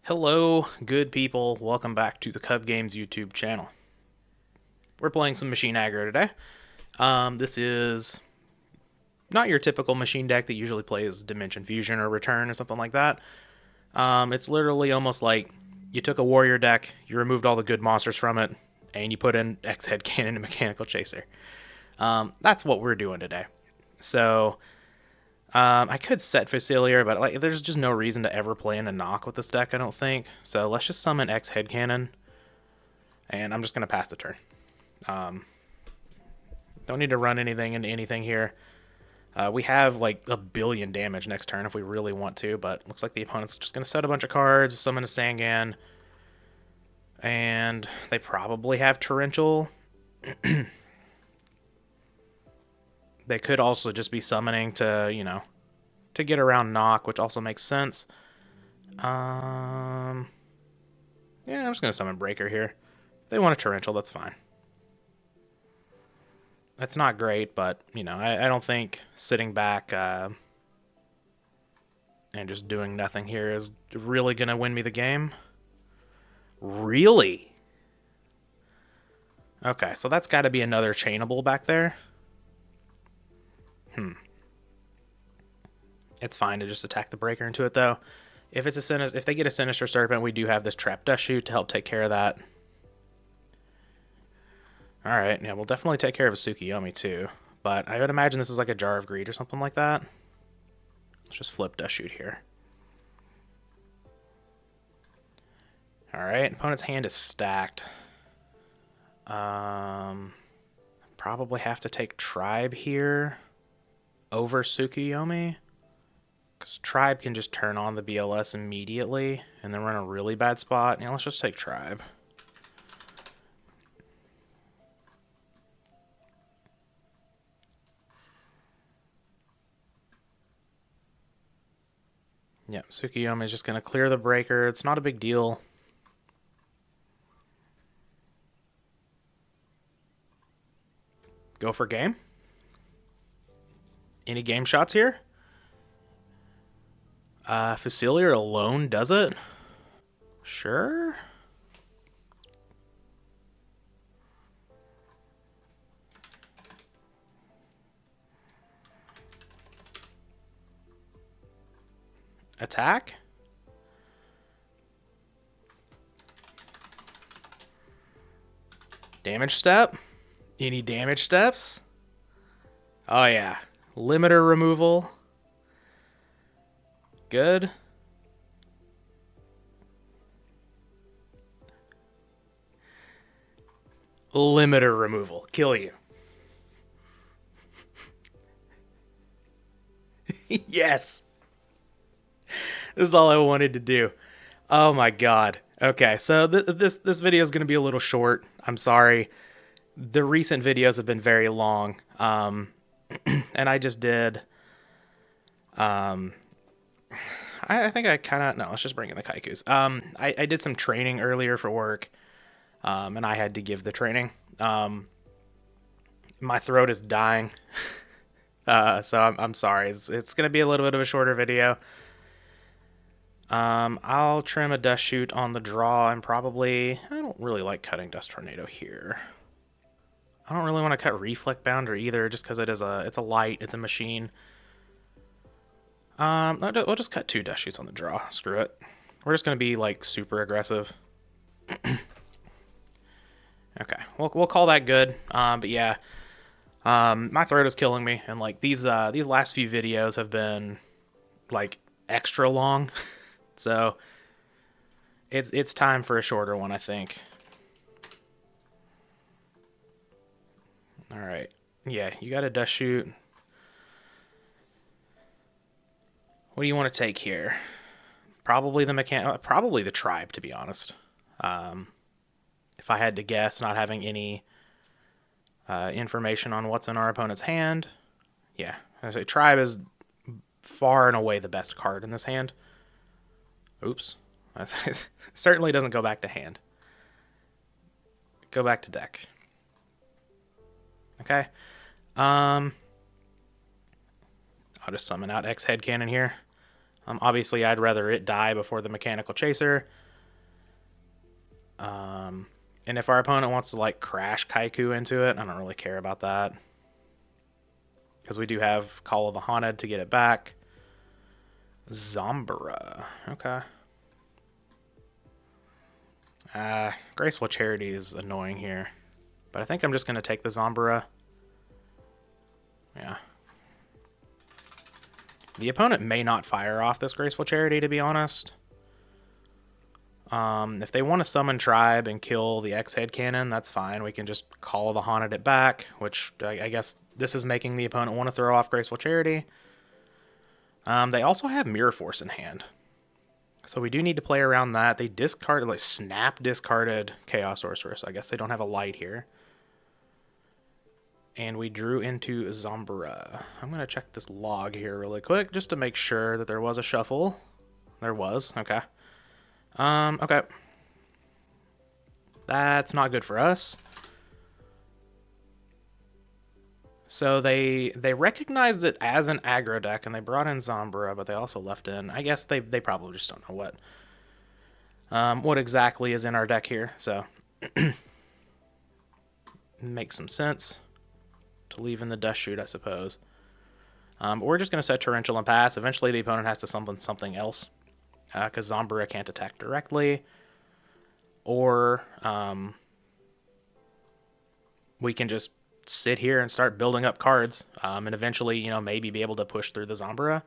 Hello, good people. Welcome back to the Kuhb Games YouTube channel. We're playing some Machine Aggro today. This is not your typical machine deck that usually plays Dimension Fusion or Return or something like that. It's literally almost like you took a warrior deck, you removed all the good monsters from it, and you put in X-Head Cannon and Mechanical Chaser. That's what we're doing today. So I could set Facilier, but there's just no reason to ever play in a knock with this deck, I don't think. So let's just summon X Head Cannon, and I'm just gonna pass the turn. Don't need to run anything into anything here. We have like a billion damage next turn if we really want to, but looks like the opponent's just gonna set a bunch of cards, summon a Sangan, and they probably have Torrential. They could also just be summoning to, to get around knock, which also makes sense. Yeah, I'm just going to summon Breaker here. If they want a Torrential, that's fine. That's not great, but, I don't think sitting back and just doing nothing here is really going to win me the game. Really? Okay, so that's got to be another chainable back there. It's fine to just attack the Breaker into it, though. If they get a Sinister Serpent, we do have this Trap Dust Shoot to help take care of that. Alright, yeah, we'll definitely take care of a Tsukiyomi, too. But I would imagine this is like a Jar of Greed or something like that. Let's just flip Dust Shoot here. Alright, opponent's hand is stacked. Probably have to take Tribe here over Tsukiyomi. Because Tribe can just turn on the BLS immediately and then run a really bad spot. Let's just take Tribe. Yep, Tsukiyomi is just going to clear the Breaker. It's not a big deal. Go for game. Any game shots here? Facilier alone does it? Sure. Attack? Damage step? Any damage steps? Oh yeah. Limiter removal. Good. Limiter removal. Kill you. Yes. This is all I wanted to do. Oh my god. Okay, so this video is going to be a little short. I'm sorry. The recent videos have been very long. And I just did... I think I kind of... No, let's just bring in the Kaikus. I did some training earlier for work, and I had to give the training. My throat is dying, so I'm sorry. It's going to be a little bit of a shorter video. I'll trim a Dust Shoot on the draw, and probably... I don't really like cutting Dust Tornado here. I don't really want to cut Reflect Bounder either, just because it's a light, it's a machine. We'll just cut 2 Dust Shoots on the draw. Screw it. We're just going to be, like, super aggressive. Okay, we'll call that good. But yeah, my throat is killing me, and, like, these last few videos have been, like, extra long. So, it's time for a shorter one, I think. Alright. Yeah, you got a Dust Shoot. What do you want to take here? Probably the Tribe, to be honest. If I had to guess, not having any information on what's in our opponent's hand. Yeah, Tribe is far and away the best card in this hand. Oops. Certainly doesn't go back to hand. Go back to deck. Okay. I'll just summon out X Head Cannon here. Obviously, I'd rather it die before the mechanical chaser. And if our opponent wants to like crash Kaiku into it, I don't really care about that. Because we do have Call of the Haunted to get it back. Zombara. Okay. Graceful Charity is annoying here. But I think I'm just going to take the Zombara. Yeah. The opponent may not fire off this Graceful Charity, to be honest. If they want to summon Tribe and kill the X-Head Cannon, that's fine. We can just Call the Haunted it back, which I guess this is making the opponent want to throw off Graceful Charity. They also have Mirror Force in hand. So we do need to play around that. They discarded, like, snap discarded Chaos Sorcerer, so I guess they don't have a light here. And we drew into Zombara. I'm going to check this log here really quick, just to make sure that there was a shuffle. There was, okay. Okay. That's not good for us. So they recognized it as an aggro deck, and they brought in Zombara, but they also left in... I guess they probably just don't know what exactly is in our deck here, so... Makes some sense to leave in the Dust Shoot, I suppose. But we're just going to set Torrential and pass. Eventually the opponent has to summon something else, because Zombara can't attack directly. Or we can just sit here and start building up cards, and eventually, you know, maybe be able to push through the Zombara.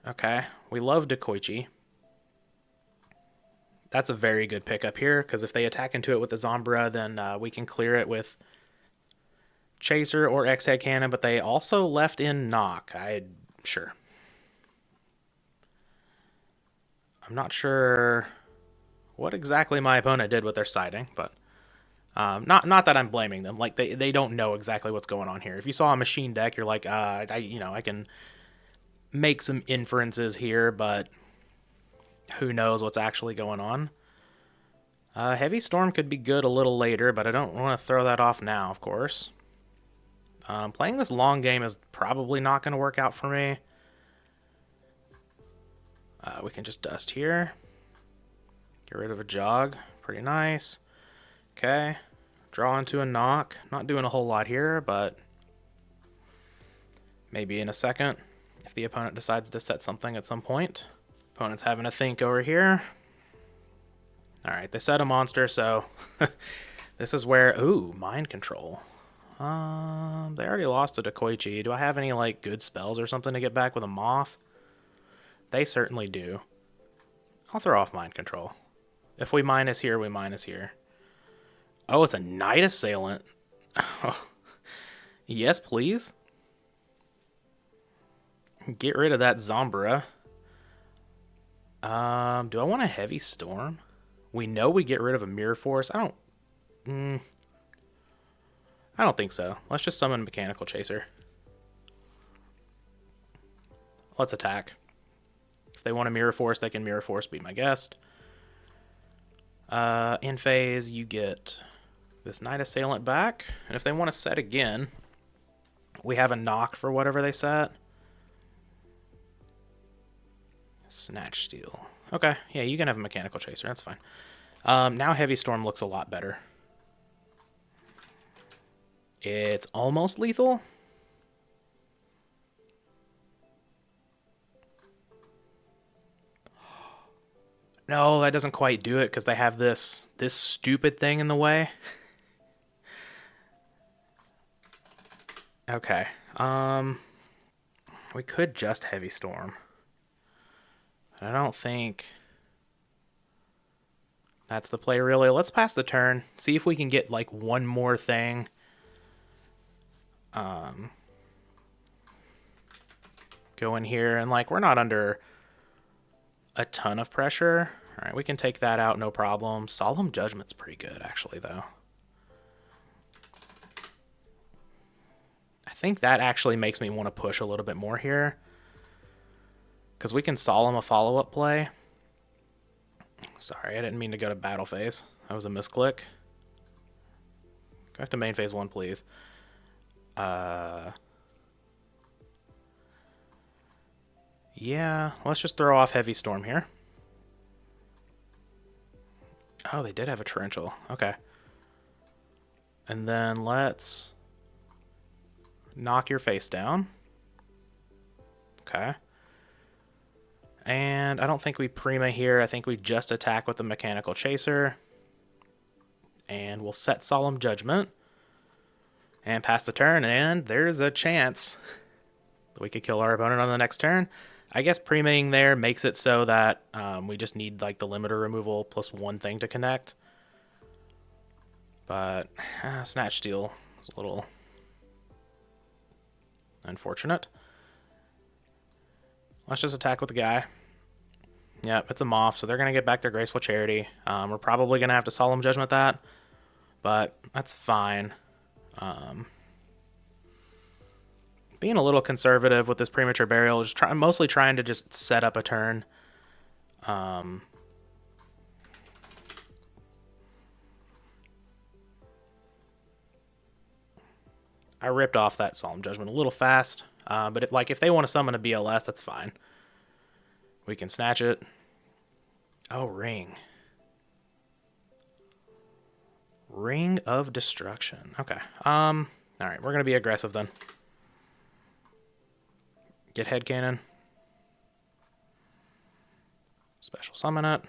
Okay, we love Dekoichi. That's a very good pickup here, because if they attack into it with the Zombara, then we can clear it with Chaser or X-Head Cannon, but they also left in Knock. Sure. I'm not sure what exactly my opponent did with their siding, but not that I'm blaming them. Like, they don't know exactly what's going on here. If you saw a machine deck, you're like, I can make some inferences here, but who knows what's actually going on. Heavy Storm could be good a little later, but I don't want to throw that off now, of course. Playing this long game is probably not going to work out for me. We can just dust here. Get rid of a jog. Pretty nice. Okay. Draw into a knock. Not doing a whole lot here, but maybe in a second if the opponent decides to set something at some point. Opponent's having a think over here. Alright, they set a monster, so this is where... Ooh, Mind Control. They already lost to Dekoichi. Do I have any, like, good spells or something to get back with a Moth? They certainly do. I'll throw off Mind Control. If we minus here, we minus here. Oh, it's a Night Assailant. Yes, please. Get rid of that Zombara. Do I want a Heavy Storm? We know we get rid of a Mirror Force. I don't think so. Let's just summon Mechanical Chaser. Let's attack. If they want a Mirror Force, they can Mirror Force, be my guest. In phase, you get this Night Assailant back. And if they want to set again, we have a knock for whatever they set. Snatch Steal. Okay, yeah, you can have a Mechanical Chaser. That's fine. Now Heavy Storm looks a lot better. It's almost lethal. No, that doesn't quite do it because they have this stupid thing in the way. Okay. We could just Heavy Storm. I don't think that's the play, really. Let's pass the turn. See if we can get, like, one more thing. Go in here, and, like, we're not under a ton of pressure. All right, we can take that out, no problem. Solemn Judgment's pretty good, actually, though. I think that actually makes me want to push a little bit more here, because we can Solemn a follow-up play. Sorry, I didn't mean to go to battle phase. That was a misclick. Go back to main phase 1, please. Yeah, let's just throw off Heavy Storm here. Oh, they did have a Torrential. Okay. And then let's knock your face down. Okay. And I don't think we Prima here. I think we just attack with the Mechanical Chaser. And we'll set Solemn Judgment. And pass the turn, and there's a chance that we could kill our opponent on the next turn. I guess Prima-ing there makes it so that we just need like the limiter removal plus one thing to connect. But Snatch Steal is a little unfortunate. Let's just attack with the guy. Yep, it's a Moth, so they're going to get back their Graceful Charity. We're probably going to have to Solemn Judgment that, but that's fine. Being a little conservative with this Premature Burial, just mostly trying to just set up a turn. I ripped off that Solemn Judgment a little fast, but if they want to summon a BLS, that's fine. We can snatch it. Oh, Ring. Ring of Destruction. Okay. All right, we're gonna be aggressive then. Get Headcannon. Special summon it.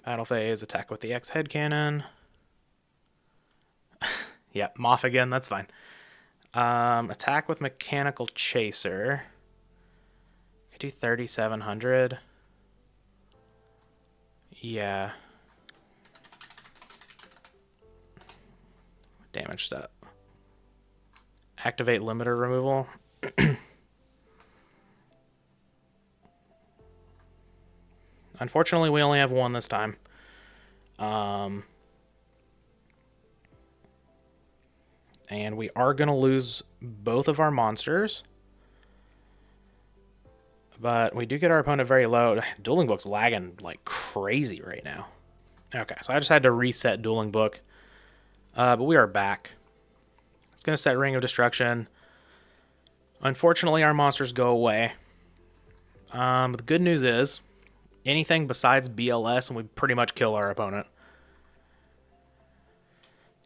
Battle phase, attack with the X Headcannon. Yeah, Moth again, that's fine. Attack with Mechanical Chaser. Could do 3,700. Yeah. Damage step. Activate limiter removal. Unfortunately, we only have one this time. And we are going to lose both of our monsters. But we do get our opponent very low. Dueling Book's lagging like crazy right now. Okay, so I just had to reset Dueling Book. But we are back. It's going to set Ring of Destruction. Unfortunately, our monsters go away. But the good news is, anything besides BLS, and we pretty much kill our opponent.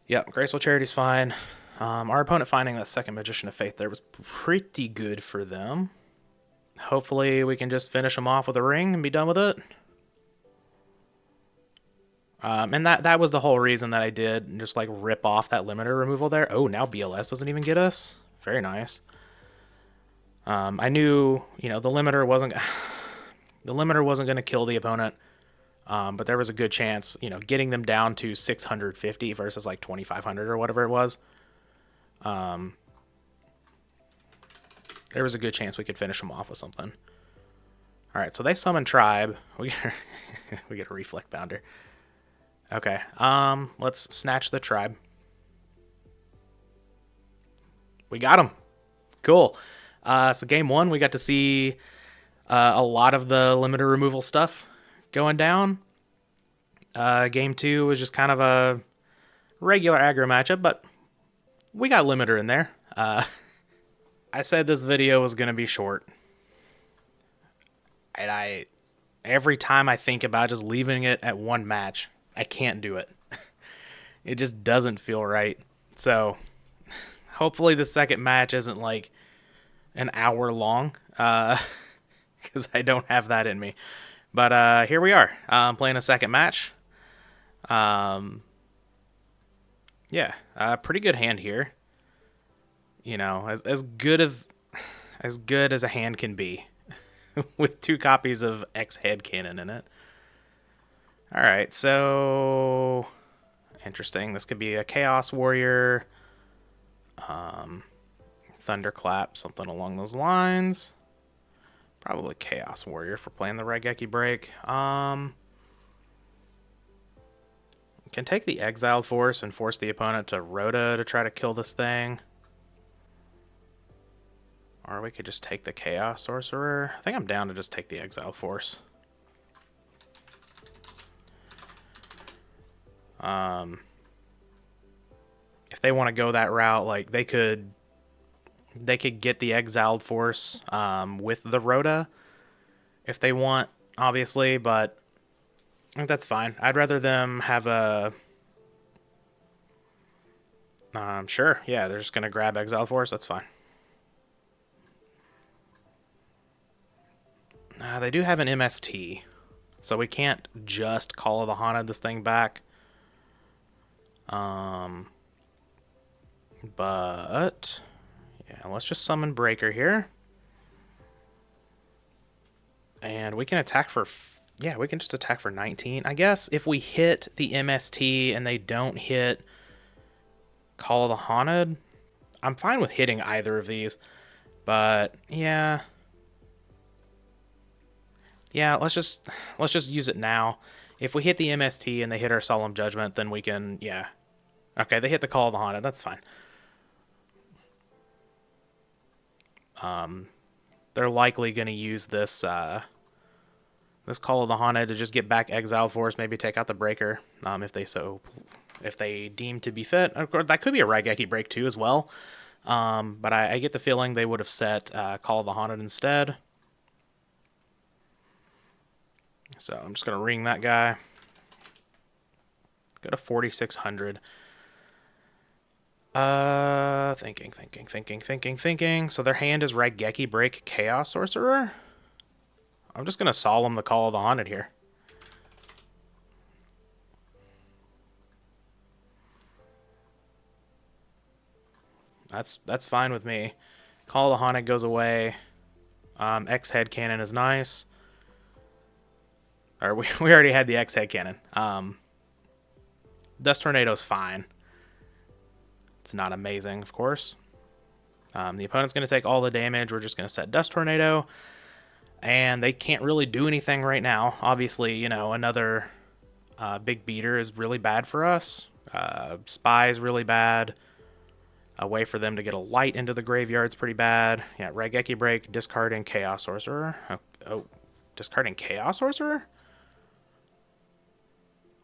Yep, Graceful Charity's fine. Our opponent finding that second Magician of Faith there was pretty good for them. Hopefully, we can just finish them off with a ring and be done with it. And that was the whole reason that I did just like rip off that limiter removal there. Oh, now BLS doesn't even get us. Very nice. I knew, the limiter wasn't going to kill the opponent. But there was a good chance, getting them down to 650 versus like 2,500 or whatever it was. There was a good chance we could finish them off with something. All right, so they summon Tribe. We get a Reflect Bounder. Okay, let's snatch the Tribe. We got him. Cool. So game one, we got to see a lot of the limiter removal stuff going down. Game two was just kind of a regular aggro matchup, but we got limiter in there. I said this video was going to be short. And every time I think about just leaving it at one match, I can't do it. It just doesn't feel right. So hopefully the second match isn't like an hour long, because I don't have that in me. But here we are, playing a second match. Yeah, pretty good hand here. As good as a hand can be, with 2 copies of X Headcannon in it. All right, so interesting. This could be a Chaos Warrior, Thunderclap, something along those lines. Probably Chaos Warrior for playing the Raigeki break. Can take the Exiled Force and force the opponent to Rhoda to try to kill this thing. Or we could just take the Chaos Sorcerer. I think I'm down to just take the Exiled Force. If they want to go that route, like they could They could get the Exiled Force with the Rhoda if they want, obviously, but I think that's fine. I'd rather them have a... sure, yeah, they're just going to grab Exiled Force. That's fine. They do have an MST, so we can't just Call of the Haunted this thing back. But yeah, let's just summon Breaker here. And we can attack for... yeah, we can just attack for 19. I guess if we hit the MST and they don't hit Call of the Haunted, I'm fine with hitting either of these. But yeah. Yeah, let's just use it now. If we hit the MST and they hit our Solemn Judgment, then we can... yeah. Okay, they hit the Call of the Haunted. That's fine. They're likely going to use this this Call of the Haunted to just get back Exile Force, maybe take out the Breaker, if they deem to be fit. Of course, that could be a Raigeki break too as well. But I get the feeling they would have set Call of the Haunted instead. So I'm just going to ring that guy. Go to 4,600. Thinking. So their hand is Raigeki Break Chaos Sorcerer. I'm just going to Solemn the Call of the Haunted here. That's fine with me. Call of the Haunted goes away. X Head Cannon is nice. Or we already had the X Head Cannon. Dust Tornado's fine. It's not amazing, of course. The opponent's going to take all the damage. We're just going to set Dust Tornado. And they can't really do anything right now. Obviously, you know, another big beater is really bad for us. Spy is really bad. A way for them to get a light into the graveyard's pretty bad. Yeah, Raigeki Break, discarding Chaos Sorcerer. Oh, discarding Chaos Sorcerer?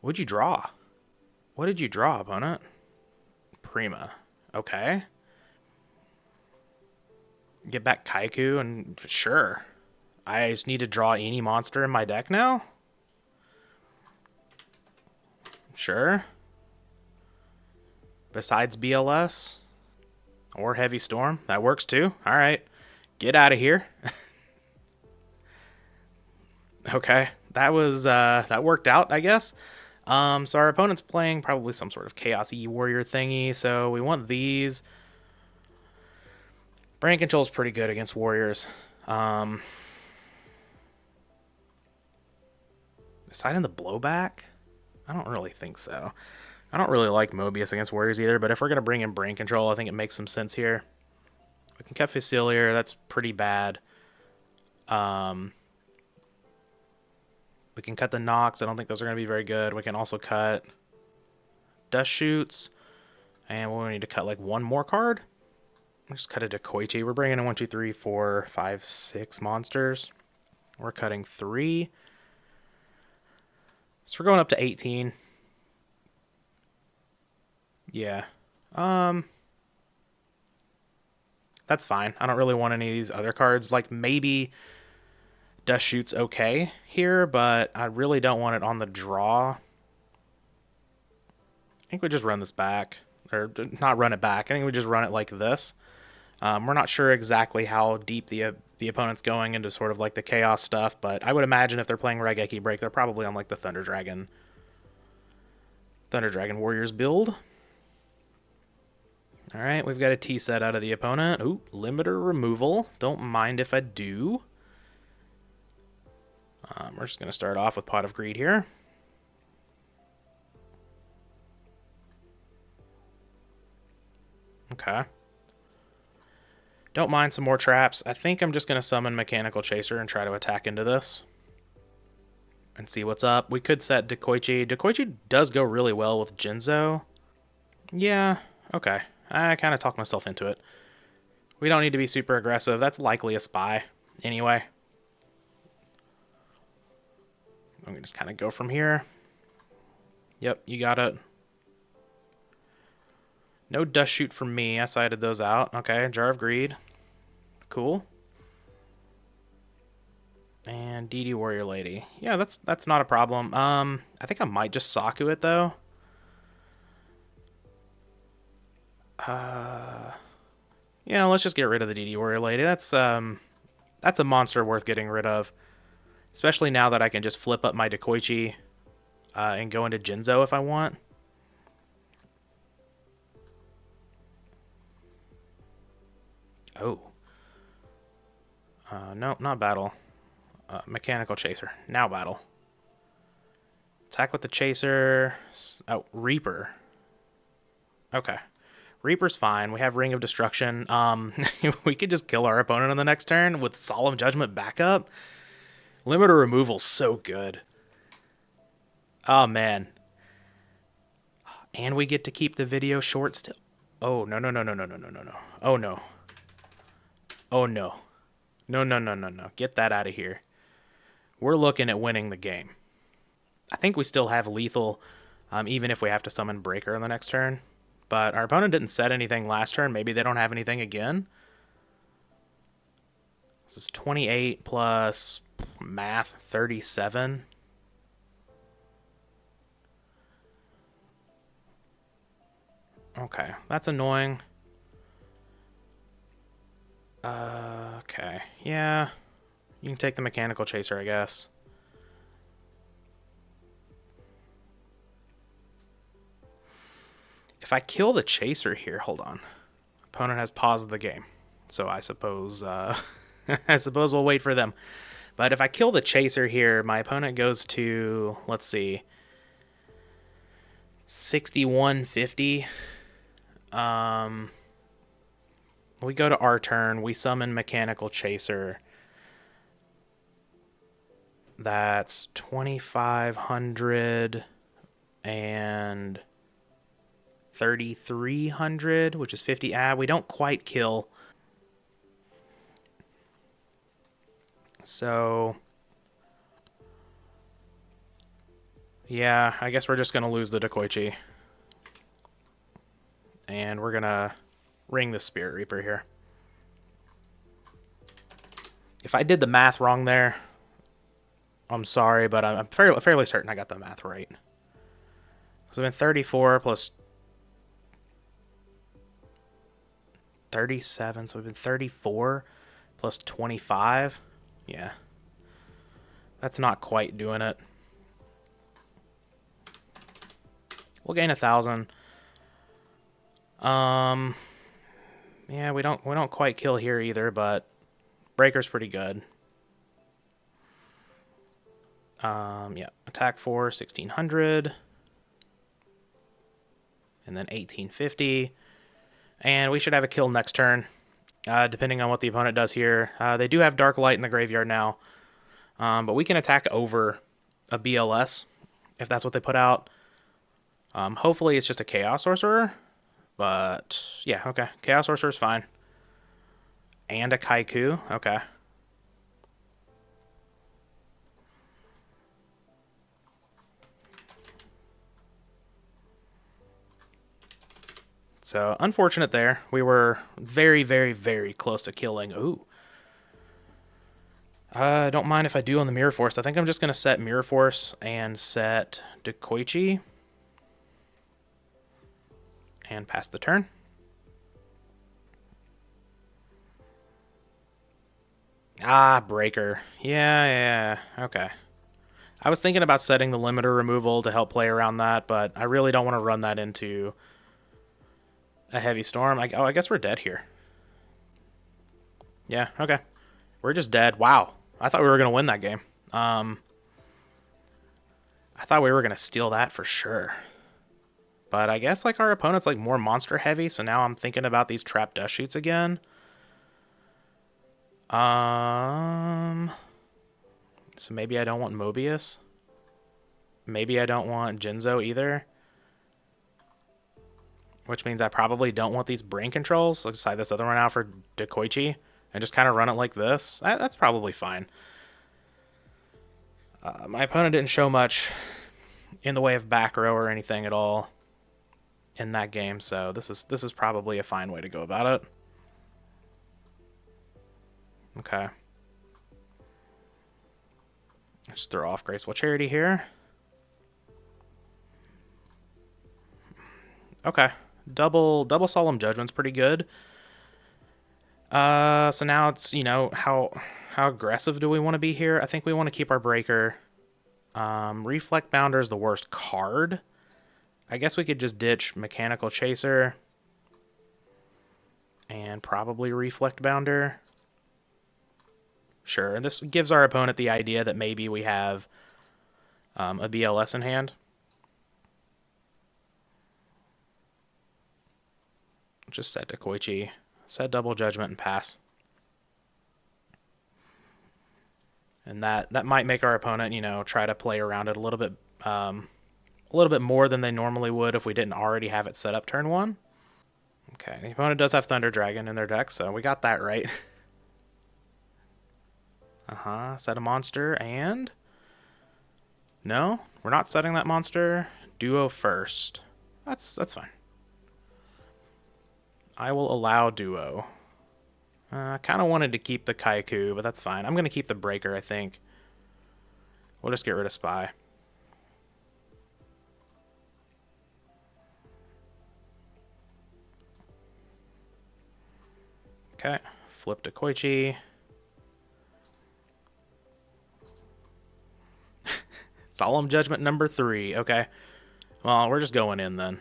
What'd you draw? What did you draw, opponent? Prima. Okay. Get back Kaiku and sure. I just need to draw any monster in my deck now? Sure. Besides BLS? Or Heavy Storm. That works too. Alright. Get out of here. Okay. That was, that worked out, I guess. So our opponent's playing probably some sort of Chaos-y warrior thingy, so we want these. Brain Control's pretty good against warriors. Deciding the blowback? I don't really think so. I don't really like Mobius against warriors either, but if we're going to bring in Brain Control, I think it makes some sense here. We can cut Facilier, that's pretty bad. We can cut the Nox. I don't think those are going to be very good. We can also cut Dust Shoots. And we'll need to cut like one more card. We'll just cut it to Koichi. We're bringing in 1, 2, 3, 4, 5, 6 monsters. We're cutting 3. So we're going up to 18. Yeah. That's fine. I don't really want any of these other cards. Like maybe Dust Shoot's okay here, but I really don't want it on the draw. I think we just run this back. Or not run it back. I think we just run it like this. We're not sure exactly how deep the opponent's going into sort of like the chaos stuff, but I would imagine if they're playing Raigeki Break, they're probably on like the Thunder Dragon Warriors build. Alright, we've got a T set out of the opponent. Ooh, limiter removal. Don't mind if I do. We're just going to start off with Pot of Greed here. Okay. Don't mind some more traps. I think I'm just going to summon Mechanical Chaser and try to attack into this. And see what's up. We could set Dekoichi. Dekoichi does go really well with Jinzo. Yeah, okay. I kind of talked myself into it. We don't need to be super aggressive. That's likely a spy anyway. I'm going to just kind of go from here. Yep, you got it. No dust shoot from me. I sided those out. Okay, Jar of Greed. Cool. And DD Warrior Lady. Yeah, that's not a problem. I think I might just Saku it though. Yeah, let's just get rid of the DD Warrior Lady. That's a monster worth getting rid of. Especially now that I can just flip up my Dekoichi and go into Jinzo if I want. Oh. No, not battle. Mechanical Chaser. Now battle. Attack with the Chaser. Oh, Reaper. Okay. Reaper's fine. We have Ring of Destruction. We could just kill our opponent on the next turn with Solemn Judgment backup. Limiter Removal's so good. Oh, man. And we get to keep the video short still. Oh, no. Oh, no. Oh, no. No. Get that out of here. We're looking at winning the game. I think we still have lethal, even if we have to summon Breaker on the next turn. But our opponent didn't set anything last turn. Maybe they don't have anything again. This is 28 plus math, 37. Okay, that's annoying. Okay, yeah. You can take the Mechanical Chaser, I guess. If I kill the Chaser here, hold on. Opponent has paused the game. So I suppose I suppose we'll wait for them. But if I kill the Chaser here, my opponent goes to, let's see, 6150. We go to our turn. We summon Mechanical Chaser. That's 2500 and 3300, which is 50. We don't quite kill. So, yeah, I guess we're just going to lose the Dekoichi. And we're going to ring the Spirit Reaper here. If I did the math wrong there, I'm sorry, but I'm fairly certain I got the math right. So then 34 plus 37, so we've been 34 plus 25. Yeah. That's not quite doing it. We'll gain 1,000. Yeah, we don't quite kill here either, but Breaker's pretty good. Yeah, attack for 1600. And then 1850. And we should have a kill next turn, depending on what the opponent does here. They do have Dark Light in the graveyard now, but we can attack over a BLS if that's what they put out. Hopefully it's just a Chaos Sorcerer, but yeah, okay. Chaos Sorcerer's fine. And a Kaiku, okay. So, unfortunate there. We were very, very, very close to killing. Ooh. Don't mind if I do on the Mirror Force. I think I'm just going to set Mirror Force and set Dekoichi. And pass the turn. Breaker. Yeah, okay. I was thinking about setting the limiter removal to help play around that, but I really don't want to run that into a heavy storm. Oh, I guess we're dead here. Yeah, okay. We're just dead. Wow. I thought we were going to win that game. I thought we were going to steal that for sure. But I guess like our opponent's like more monster heavy, so now I'm thinking about these trap dust shoots again. So maybe I don't want Mobius. Maybe I don't want Jinzo either. Which means I probably don't want these brain controls. Let's side this other one out for Dekoichi and just kind of run it like this. That's probably fine. My opponent didn't show much in the way of back row or anything at all. in that game, so this is probably a fine way to go about it. Okay. Just throw off Graceful Charity here. Okay. Double Solemn Judgment's pretty good. So now it's, you know, how aggressive do we want to be here? I think we want to keep our breaker. Reflect Bounder is the worst card. I guess we could just ditch Mechanical Chaser and probably Reflect Bounder. Sure, and this gives our opponent the idea that maybe we have a BLS in hand. Just set to Koichi, set Double Judgment, and pass. And that might make our opponent, you know, try to play around it a little bit more than they normally would if we didn't already have it set up turn one. Okay, the opponent does have Thunder Dragon in their deck, so we got that right. Set a monster, and no, we're not setting that monster. Duo first. That's fine. I will allow Duo. I kind of wanted to keep the Kaiku, but that's fine. I'm going to keep the Breaker, I think. We'll just get rid of Spy. Okay, flip to Koichi. Solemn Judgment number 3. Okay. Well, we're just going in then.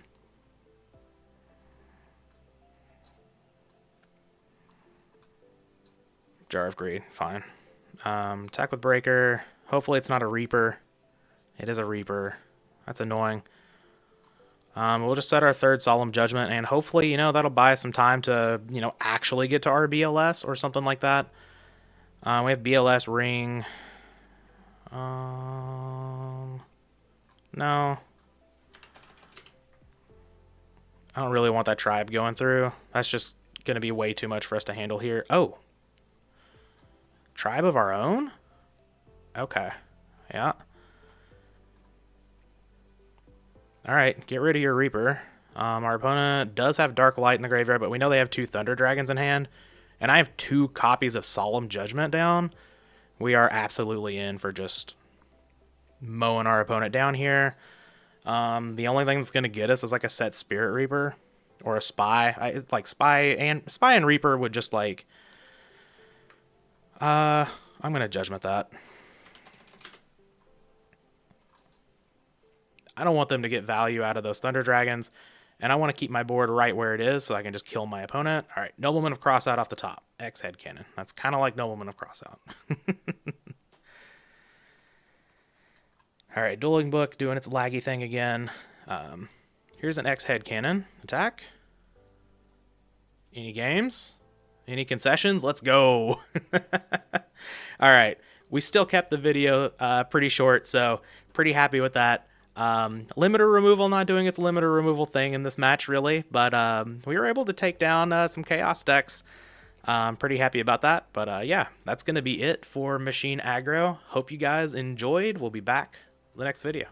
Jar of Greed. Fine. Attack with Breaker. Hopefully it's not a Reaper. It is a Reaper. That's annoying. We'll just set our third Solemn Judgment, and hopefully, you know, that'll buy us some time to, you know, actually get to our BLS or something like that. We have BLS Ring. No. I don't really want that tribe going through. That's just going to be way too much for us to handle here. Oh. Tribe of our own? Okay. Yeah. Alright, get rid of your Reaper. Our opponent does have Dark Light in the graveyard, but we know they have 2 Thunder Dragons in hand. And I have 2 copies of Solemn Judgment down. We are absolutely in for just mowing our opponent down here. The only thing that's going to get us is like a set Spirit Reaper or a Spy. Like Spy and Reaper would just like... I'm going to Judgment that. I don't want them to get value out of those Thunder Dragons, and I want to keep my board right where it is so I can just kill my opponent. All right, Nobleman of Crossout off the top. X Headcannon. That's kind of like Nobleman of Crossout. All right, Dueling Book doing its laggy thing again. Here's an X Headcannon. Attack. Any games? Any concessions? Let's go. All right, we still kept the video pretty short, so pretty happy with that. Limiter removal not doing its limiter removal thing in this match, really, but we were able to take down some Chaos decks. Pretty happy about that, but yeah, that's going to be it for Machine Aggro. Hope you guys enjoyed. We'll be back in the next video.